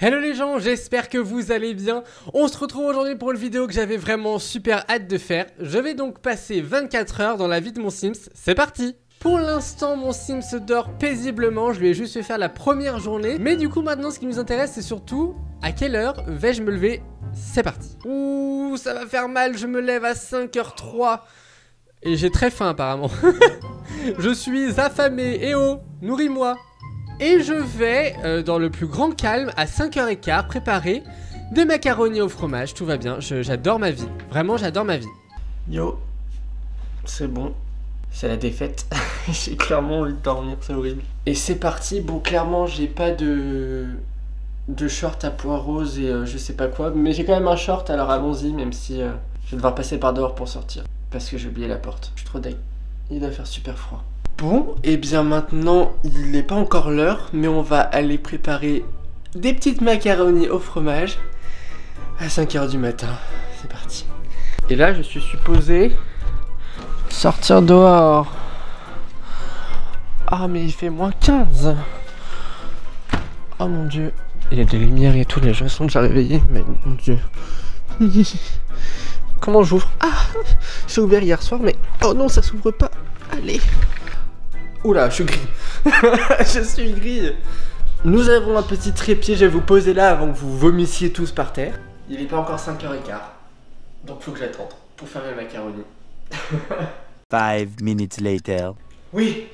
Hello les gens, j'espère que vous allez bien. On se retrouve aujourd'hui pour une vidéo que j'avais vraiment super hâte de faire. Je vais donc passer 24 heures dans la vie de mon Sims, c'est parti. Pour l'instant, mon Sims dort paisiblement, je lui ai juste fait faire la première journée. Mais du coup maintenant ce qui nous intéresse c'est surtout à quelle heure vais-je me lever. C'est parti. Ouh, ça va faire mal, je me lève à 5h03. Et j'ai très faim apparemment. Je suis affamé, eh oh, nourris-moi. Et je vais, dans le plus grand calme, à 5h15, préparer des macaronis au fromage. Tout va bien, j'adore ma vie. Vraiment, j'adore ma vie. Yo, c'est bon. C'est la défaite. J'ai clairement envie de dormir, c'est horrible. Et c'est parti. Bon, clairement, j'ai pas de short à pois rose et je sais pas quoi. Mais j'ai quand même un short, alors allons-y, même si je vais devoir passer par dehors pour sortir. Parce que j'ai oublié la porte. Je suis trop deg. Il doit faire super froid. Bon, et bien maintenant, il n'est pas encore l'heure, mais on va aller préparer des petites macaronis au fromage à 5h du matin. C'est parti. Et là, je suis supposé sortir dehors. Ah, mais il fait moins 15. Oh mon dieu. Il y a des lumières et tout, les gens sont déjà réveillés, mais mon dieu. Comment j'ouvre? Ah, j'ai ouvert hier soir, mais oh non, ça s'ouvre pas. Allez. Oula, je suis gris. Je suis gris. Nous avons un petit trépied, je vais vous poser là avant que vous vomissiez tous par terre. Il n'est pas encore 5h15. Donc faut que j'attende pour faire mes macaronis. 5 minutes later. Oui.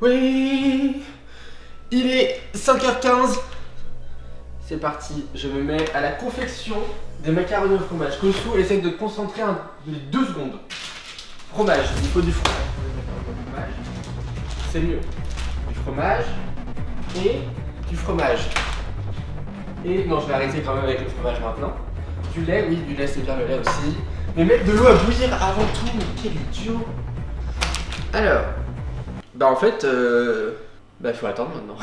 Oui. Il est 5h15. C'est parti, je me mets à la confection des macaronis au fromage. Kosu, essaye de te concentrer les 2 secondes. Fromage, il faut du fromage. C'est mieux. Du fromage et du fromage. Et non, je vais arrêter quand même avec le fromage maintenant. Du lait, oui, du lait, c'est bien, le lait aussi. Mais mettre de l'eau à bouillir avant tout, mais quel idiot. Alors, bah en fait, bah il faut attendre maintenant.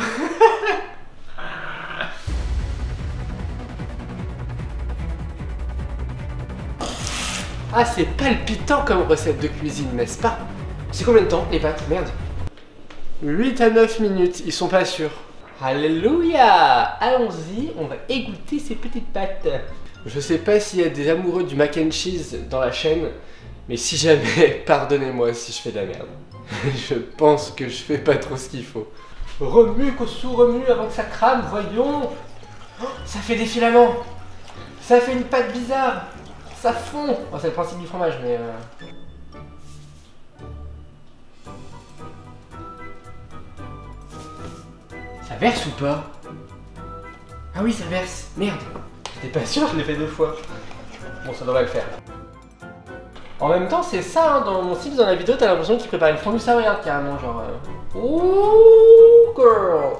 Ah, c'est palpitant comme recette de cuisine, n'est-ce pas? C'est combien de temps les pâtes? Merde. 8 à 9 minutes, ils sont pas sûrs. Alléluia. Allons-y, on va égoutter ces petites pâtes. Je sais pas s'il y a des amoureux du mac and cheese dans la chaîne, mais si jamais, pardonnez-moi si je fais de la merde. Je pense que je fais pas trop ce qu'il faut. Remue, Kosu, remue avant que ça crame, voyons. Oh, ça fait des filaments. Ça fait une pâte bizarre. Ça fond. Oh, c'est le principe du fromage, mais... Ça verse ou pas? Ah oui, ça verse. Merde. J'étais pas sûr, je l'ai fait 2 fois. Bon, ça devrait le faire. En même temps, c'est ça, hein, dans mon Sims, dans la vidéo, t'as l'impression qu'il prépare une fondue savoyarde carrément, genre... Ouh, girl.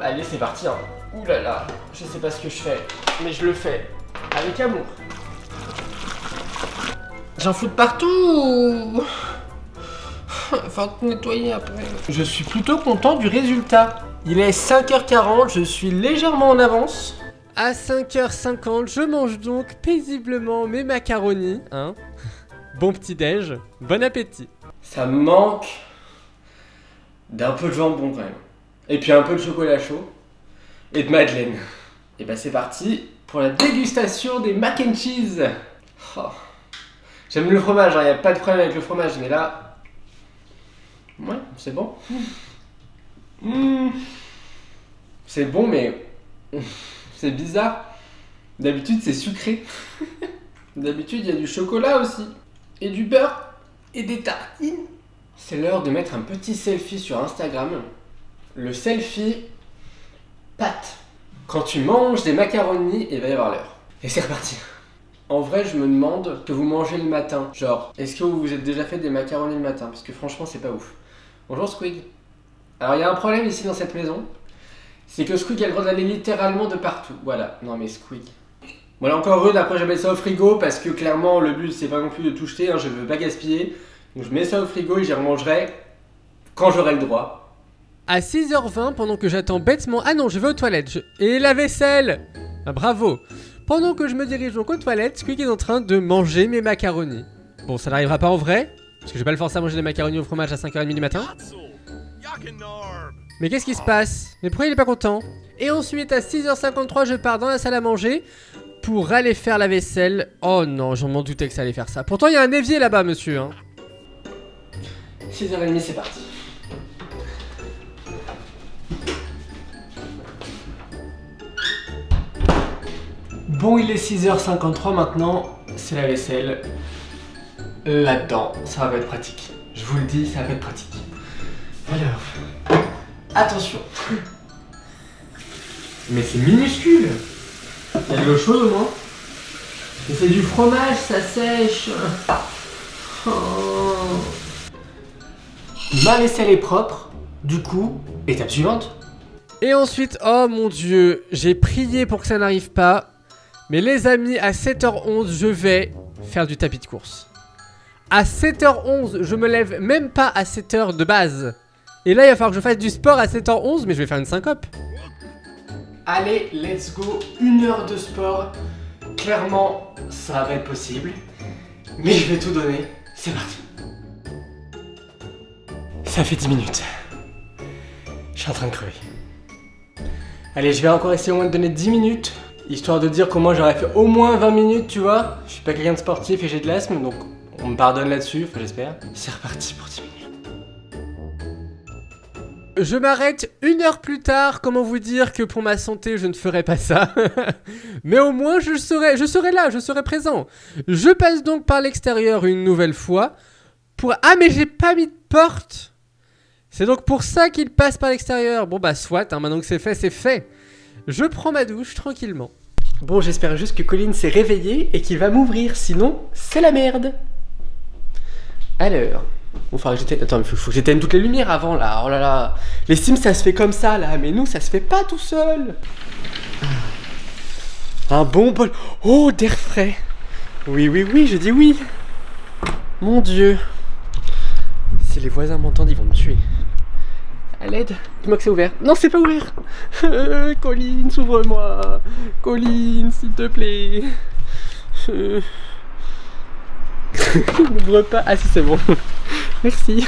Allez, c'est parti, hein. Ouh là là, je sais pas ce que je fais, mais je le fais. Avec amour. J'en fous de partout. Faut te nettoyer après. Je suis plutôt content du résultat. Il est 5h40, je suis légèrement en avance. À 5h50, je mange donc paisiblement mes macaronis, hein. Bon petit déj, bon appétit. Ça me manque d'un peu de jambon quand même. Et puis un peu de chocolat chaud. Et de madeleine. Et bah c'est parti pour la dégustation des mac and cheese. Oh. J'aime le fromage, il n'y a pas de problème avec le fromage, mais là... Ouais, c'est bon. C'est bon, mais... C'est bizarre. D'habitude, c'est sucré. D'habitude, il y a du chocolat aussi. Et du beurre. Et des tartines. C'est l'heure de mettre un petit selfie sur Instagram. Le selfie pâte. Quand tu manges des macaronis, il va y avoir l'heure. Et c'est reparti. En vrai, je me demande que vous mangez le matin. Genre, est-ce que vous vous êtes déjà fait des macaronis le matin? Parce que franchement, c'est pas ouf. Bonjour Squig. Alors, il y a un problème ici dans cette maison. C'est que Squig a le droit d'aller littéralement de partout. Voilà. Non mais Squig. Bon, là encore rude, après je vais mettre ça au frigo parce que clairement, le but c'est pas non plus de tout jeter, hein, je veux pas gaspiller. Donc je mets ça au frigo et j'y remangerai quand j'aurai le droit. À 6h20, pendant que j'attends bêtement... Ah non, je vais aux toilettes. Et la vaisselle. Ah, bravo. Pendant que je me dirige donc aux toilettes, Squig est en train de manger mes macaronis. Bon, ça n'arrivera pas en vrai, parce que je vais pas le forcer à manger des macaronis au fromage à 5h30 du matin. Mais qu'est-ce qui se passe? Mais pourquoi il est pas content? Et ensuite, à 6h53, je pars dans la salle à manger pour aller faire la vaisselle. Oh non, j'en m'en doutais que ça allait faire ça. Pourtant, il y a un évier là-bas, monsieur. Hein. 6h30, c'est parti. Bon, il est 6h53 maintenant, c'est la vaisselle. Là-dedans, ça va pas être pratique. Je vous le dis, ça va pas être pratique. Alors, attention. Mais c'est minuscule. Il y a de l'eau chaude au moins. Et c'est du fromage, ça sèche. Oh. Ma vaisselle est propre. Du coup, étape suivante. Et ensuite, oh mon dieu, j'ai prié pour que ça n'arrive pas. Mais les amis, à 7h11, je vais faire du tapis de course. À 7h11, je me lève même pas à 7h de base. Et là, il va falloir que je fasse du sport à 7h11, mais je vais faire une syncope. Allez, let's go. 1 heure de sport. Clairement, ça va être possible. Mais je vais tout donner. C'est parti. Ça fait 10 minutes. Je suis en train de crever. Allez, je vais encore essayer au moins de donner 10 minutes. Histoire de dire qu'au moins j'aurais fait au moins 20 minutes, tu vois. Je suis pas quelqu'un de sportif et j'ai de l'asthme, donc on me pardonne là-dessus, enfin j'espère. C'est reparti pour 10 minutes. Je m'arrête 1 heure plus tard, comment vous dire que pour ma santé je ne ferai pas ça. Mais au moins je serai là, je serai présent. Je passe donc par l'extérieur une nouvelle fois pour... Ah mais j'ai pas mis de porte. C'est donc pour ça qu'il passe par l'extérieur. Bon bah soit, hein, maintenant que c'est fait, c'est fait. Je prends ma douche tranquillement. Bon, j'espère juste que Colin s'est réveillé et qu'il va m'ouvrir, sinon c'est la merde. Alors, bon, faudra que j'éteigne... Attends, il faut que j'éteigne toutes les lumières avant là. Oh là là, les Sims ça se fait comme ça là, mais nous ça se fait pas tout seul. Un bon bol... Oh, d'air frais. Oui, oui, oui, je dis oui. Mon Dieu. Si les voisins m'entendent, ils vont me tuer. À l'aide, dis-moi que c'est ouvert. Non, c'est pas ouvert. Colin, ouvre-moi. Colin, s'il te plaît. N'ouvre pas. Ah si, c'est bon. Merci.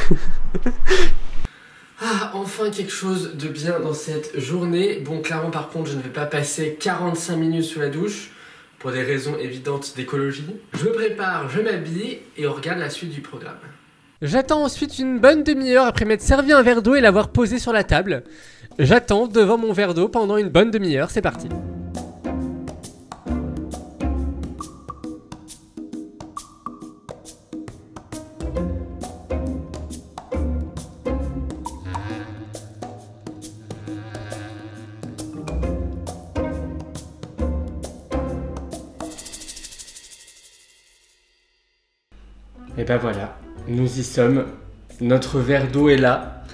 Ah, enfin quelque chose de bien dans cette journée. Bon, clairement, par contre, je ne vais pas passer 45 minutes sous la douche pour des raisons évidentes d'écologie. Je me prépare, je m'habille et on regarde la suite du programme. J'attends ensuite une bonne demi-heure après m'être servi un verre d'eau et l'avoir posé sur la table. J'attends devant mon verre d'eau pendant une bonne demi-heure, c'est parti. Et ben voilà, nous y sommes. Notre verre d'eau est là.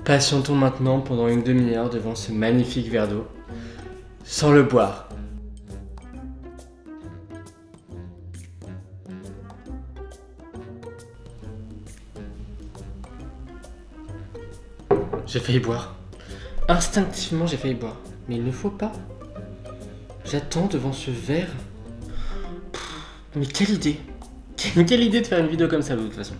Patientons maintenant pendant une demi-heure devant ce magnifique verre d'eau, sans le boire. J'ai failli boire. Instinctivement, j'ai failli boire. Mais il ne faut pas. J'attends devant ce verre. Mais quelle idée! Quelle idée de faire une vidéo comme ça de toute façon.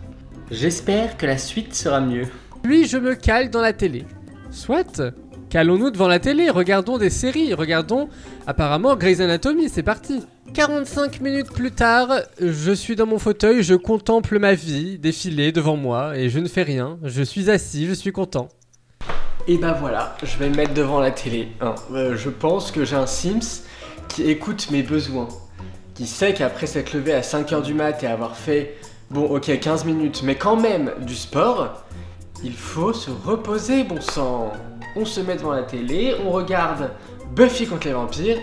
J'espère que la suite sera mieux. Puis je me cale dans la télé. Soit, calons-nous devant la télé, regardons des séries, regardons apparemment Grey's Anatomy, c'est parti. 45 minutes plus tard, je suis dans mon fauteuil, je contemple ma vie défiler devant moi et je ne fais rien. Je suis assis, je suis content. Et bah voilà, je vais me mettre devant la télé. Je pense que j'ai un Sims qui écoute mes besoins. Qui sait qu'après s'être levé à 5h du mat et avoir fait, bon ok 15 minutes, mais quand même du sport, il faut se reposer, bon sang. On se met devant la télé, on regarde Buffy contre les vampires,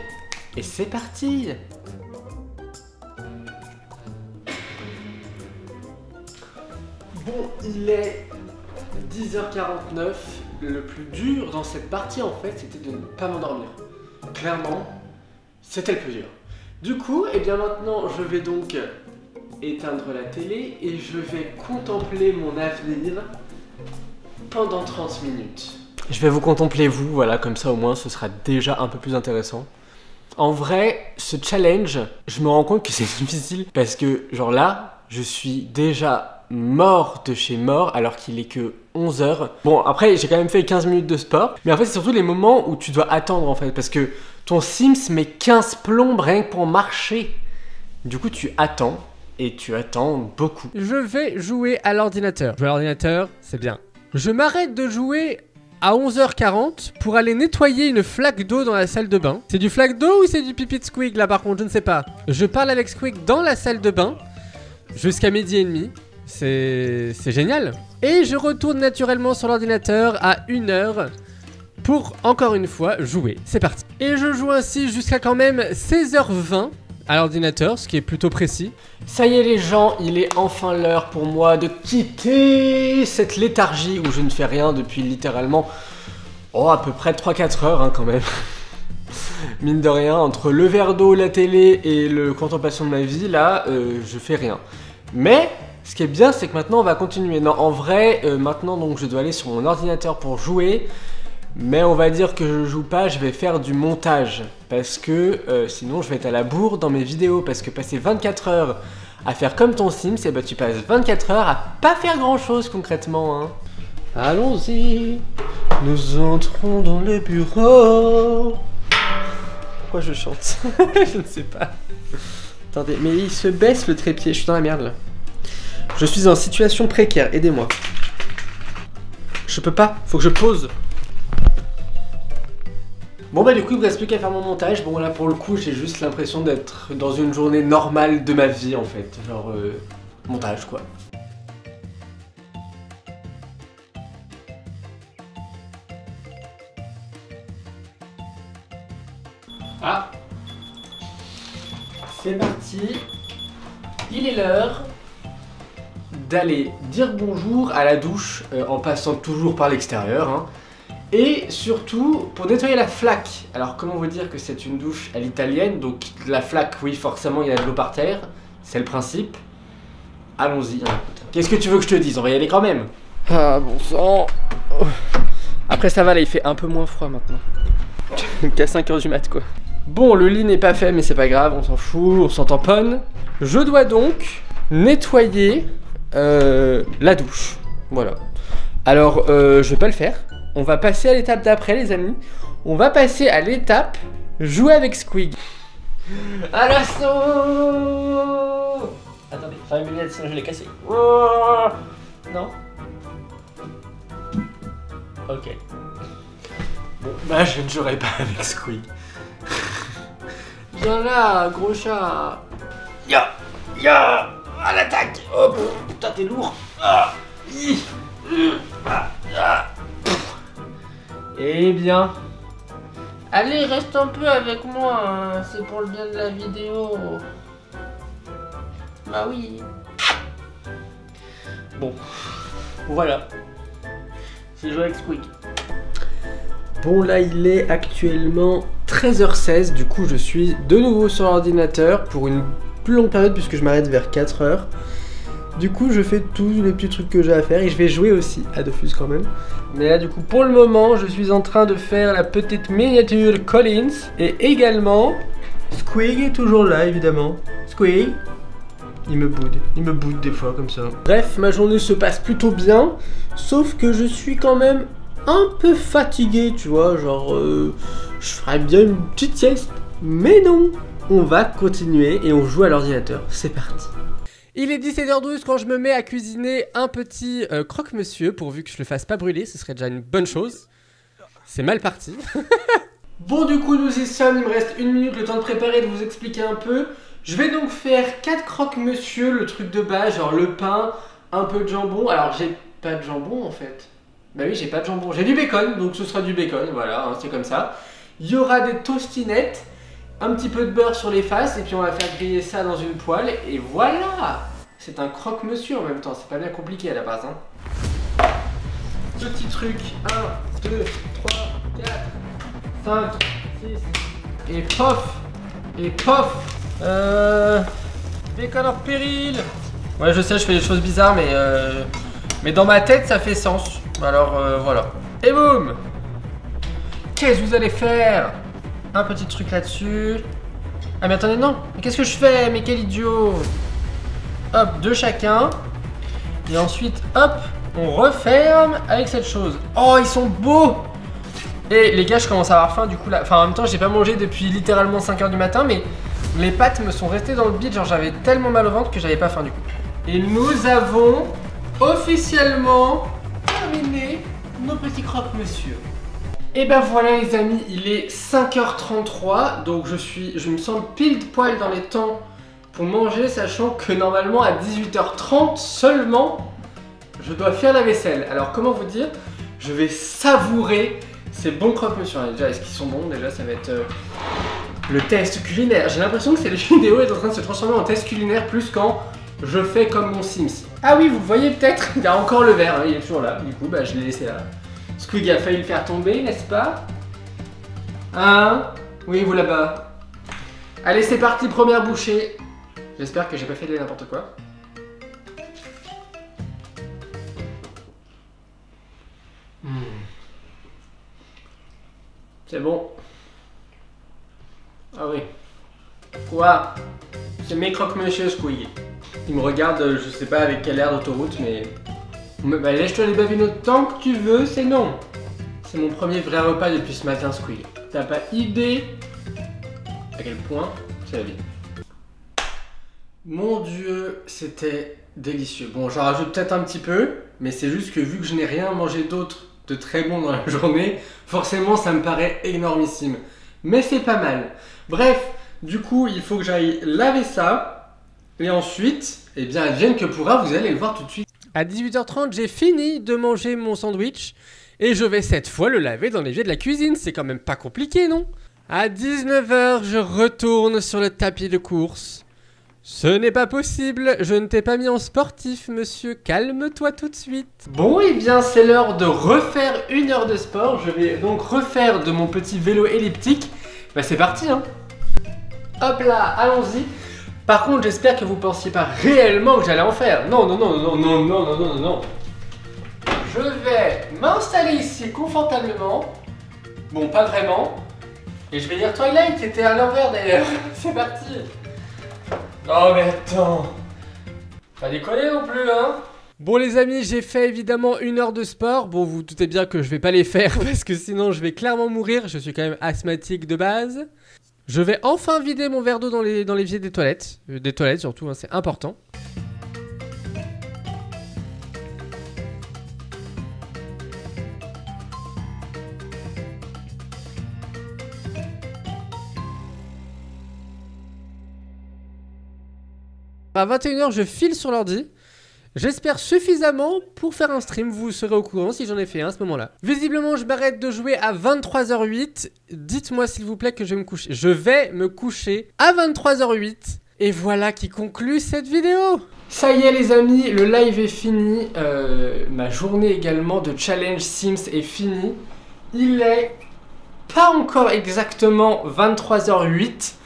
et c'est parti. Bon, il est 10h49, le plus dur dans cette partie en fait, c'était de ne pas m'endormir. Clairement, c'était le plus dur. Du coup, et bien maintenant, je vais donc éteindre la télé et je vais contempler mon avenir pendant 30 minutes. Je vais vous contempler vous, voilà, comme ça au moins ce sera déjà un peu plus intéressant. En vrai, ce challenge, je me rends compte que c'est difficile parce que genre là, je suis déjà mort de chez mort alors qu'il est que 11h. Bon, après, j'ai quand même fait 15 minutes de sport. Mais en fait, c'est surtout les moments où tu dois attendre en fait. Parce que ton Sims met 15 plombes rien que pour marcher. Du coup, tu attends. Et tu attends beaucoup. Je vais jouer à l'ordinateur. Jouer à l'ordinateur, c'est bien. Je m'arrête de jouer à 11h40 pour aller nettoyer une flaque d'eau dans la salle de bain. C'est du flaque d'eau ou c'est du pipi de Squig là par contre, je ne sais pas. Je parle avec Squig dans la salle de bain jusqu'à 12h30. C'est génial. Et je retourne naturellement sur l'ordinateur à 1h pour encore une fois jouer. C'est parti. Et je joue ainsi jusqu'à quand même 16h20 à l'ordinateur, ce qui est plutôt précis. Ça y est les gens, il est enfin l'heure pour moi de quitter cette léthargie où je ne fais rien depuis littéralement à peu près 3-4 heures quand même. Mine de rien, entre le verre d'eau, la télé et le contemplation de ma vie, là, je fais rien. Mais ce qui est bien, c'est que maintenant on va continuer. Non, en vrai, maintenant donc je dois aller sur mon ordinateur pour jouer. Mais on va dire que je joue pas, je vais faire du montage. Parce que sinon je vais être à la bourre dans mes vidéos. Parce que passer 24 heures à faire comme ton Sims, et bah tu passes 24 heures à pas faire grand chose concrètement. Hein. Allons-y, nous entrons dans le bureau. Pourquoi je chante? Je ne sais pas. Attendez, mais il se baisse le trépied, je suis dans la merde là. Je suis en situation précaire, aidez-moi. Je peux pas, faut que je pose. Bon bah du coup il me reste plus qu'à faire mon montage. Bon là pour le coup j'ai juste l'impression d'être dans une journée normale de ma vie en fait. Genre montage quoi. Ah, c'est parti. Il est l'heure d'aller dire bonjour à la douche en passant toujours par l'extérieur. Hein. Et surtout, pour nettoyer la flaque. Alors comment vous dire que c'est une douche à l'italienne. Donc la flaque, oui forcément il y a de l'eau par terre. C'est le principe. Allons-y. Qu'est-ce que tu veux que je te dise? On va y aller quand même. Ah bon sang. Après ça va là, il fait un peu moins froid maintenant. Qu'à 5h du mat quoi. Bon, le lit n'est pas fait mais c'est pas grave, on s'en fout, on s'en tamponne. Je dois donc nettoyer la douche. Voilà. Alors je vais pas le faire. On va passer à l'étape d'après les amis. On va passer à l'étape jouer avec Squig. À l'assaut. Attendez, j'ai mes lunettes sinon je les casser. Oh non. Ok. Bon, bah je ne jouerai pas avec Squig. Viens là, gros chat. Ya, ya, à l'attaque. Oh putain, t'es lourd. Ah, eh bien. Allez, reste un peu avec moi, hein. C'est pour le bien de la vidéo. Bah oui. Bon, voilà. C'est joué avec Squig. Bon là il est actuellement 13h16, du coup je suis de nouveau sur l'ordinateur pour une plus longue période puisque je m'arrête vers 4h. Du coup je fais tous les petits trucs que j'ai à faire et je vais jouer aussi à Dofus quand même. Mais là du coup pour le moment je suis en train de faire la petite miniature Collins. Et également Squig est toujours là évidemment. Squig, il me boude des fois comme ça. Bref, ma journée se passe plutôt bien, sauf que je suis quand même un peu fatigué, tu vois, genre je ferais bien une petite sieste. Mais non, on va continuer et on joue à l'ordinateur, c'est parti. Il est 17h12 quand je me mets à cuisiner un petit croque-monsieur, pourvu que je le fasse pas brûler, ce serait déjà une bonne chose. C'est mal parti. Bon du coup nous y sommes, il me reste 1 minute, le temps de préparer et de vous expliquer un peu. Je vais donc faire 4 croque-monsieur, le truc de base, genre le pain, un peu de jambon. Alors j'ai pas de jambon en fait. Bah oui, j'ai pas de jambon, j'ai du bacon, donc ce sera du bacon, voilà, hein, c'est comme ça. Il y aura des tostinettes, un petit peu de beurre sur les faces, et puis on va faire griller ça dans une poêle, et voilà. C'est un croque-monsieur en même temps, c'est pas bien compliqué à la base. Hein. Petit truc, 1, 2, 3, 4, 5, 6, et pof. Et pof. Bacon hors péril. Ouais, je sais, je fais des choses bizarres, mais dans ma tête, ça fait sens. Alors, voilà. Et boum. Qu'est-ce que vous allez faire? Un petit truc là-dessus. Ah, mais attendez, non. Mais qu'est-ce que je fais? Mais quel idiot. Hop, 2 chacun. Et ensuite, hop, on referme avec cette chose. Oh, ils sont beaux! Et les gars, je commence à avoir faim du coup là. Enfin, en même temps, j'ai pas mangé depuis littéralement 5h du matin, mais les pâtes me sont restées dans le bide. Genre, j'avais tellement mal au ventre que j'avais pas faim du coup. Et nous avons officiellement terminé nos petits croque-monsieur. Et ben voilà les amis, il est 5h33, donc je me sens pile poil dans les temps pour manger, sachant que normalement à 18h30 seulement, je dois faire la vaisselle. Alors comment vous dire, je vais savourer ces bons croque-monsieur. Déjà, est-ce qu'ils sont bons? Déjà, ça va être le test culinaire. J'ai l'impression que cette vidéo est en train de se transformer en test culinaire plus quand je fais comme mon Sims. Ah oui, vous le voyez peut-être, il y a encore le verre, hein, il est toujours là, du coup bah, je l'ai laissé là. Squig a failli le faire tomber, n'est-ce pas? Hein? Oui, vous là-bas. Allez, c'est parti, première bouchée. J'espère que j'ai pas fait de n'importe quoi. C'est bon. Ah oui. Quoi? C'est mes croque-monsieur Squig. Il me regarde, je sais pas avec quel air d'autoroute, mais... Bah, lèche-toi les babines autant que tu veux, c'est non. C'est mon premier vrai repas depuis ce matin, Squig. T'as pas idée à quel point c'est la vie. Mon dieu, c'était délicieux. Bon, j'en rajoute peut-être un petit peu, mais c'est juste que vu que je n'ai rien mangé d'autre de très bon dans la journée, forcément ça me paraît énormissime. Mais c'est pas mal. Bref, du coup, il faut que j'aille laver ça. Et ensuite, eh bien, advienne que pourra, vous allez le voir tout de suite. À 18h30, j'ai fini de manger mon sandwich et je vais cette fois le laver dans l'évier de la cuisine. C'est quand même pas compliqué, non? À 19h, je retourne sur le tapis de course. Ce n'est pas possible, je ne t'ai pas mis en sportif, monsieur. Calme-toi tout de suite. Bon, et bien, c'est l'heure de refaire 1 heure de sport. Je vais donc refaire de mon petit vélo elliptique. Bah, c'est parti, hein. Hop là, allons-y. Par contre, j'espère que vous pensiez pas réellement que j'allais en faire. Non, non, non, non, non, non, non, non, non. Je vais m'installer ici confortablement. Bon, pas vraiment. Et je vais lire Twilight, qui était à l'envers d'ailleurs. C'est parti. Oh, mais attends. Pas déconner non plus, hein. Bon les amis, j'ai fait évidemment 1 heure de sport. Bon, vous doutez bien que je vais pas les faire parce que sinon je vais clairement mourir. Je suis quand même asthmatique de base. Je vais enfin vider mon verre d'eau dans l'évier des toilettes. Des toilettes surtout, hein, c'est important. À 21h, je file sur l'ordi. J'espère suffisamment pour faire un stream, vous serez au courant si j'en ai fait un à ce moment-là. Visiblement, je m'arrête de jouer à 23h08. Dites-moi s'il vous plaît que je vais me coucher. Je vais me coucher à 23h08. Et voilà qui conclut cette vidéo. Ça y est les amis, le live est fini. Ma journée également de challenge Sims est finie. Il est pas encore exactement 23h08.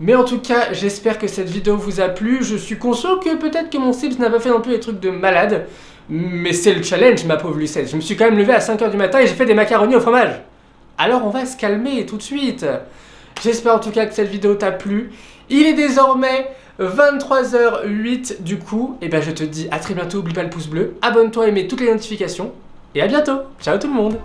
Mais en tout cas, j'espère que cette vidéo vous a plu. Je suis conscient que peut-être que mon Sims n'a pas fait non plus des trucs de malade. Mais c'est le challenge, ma pauvre Lucette. Je me suis quand même levé à 5h du matin et j'ai fait des macaronis au fromage. Alors on va se calmer tout de suite. J'espère en tout cas que cette vidéo t'a plu. Il est désormais 23h08 du coup. Et ben je te dis à très bientôt, oublie pas le pouce bleu. Abonne-toi et mets toutes les notifications. Et à bientôt. Ciao tout le monde.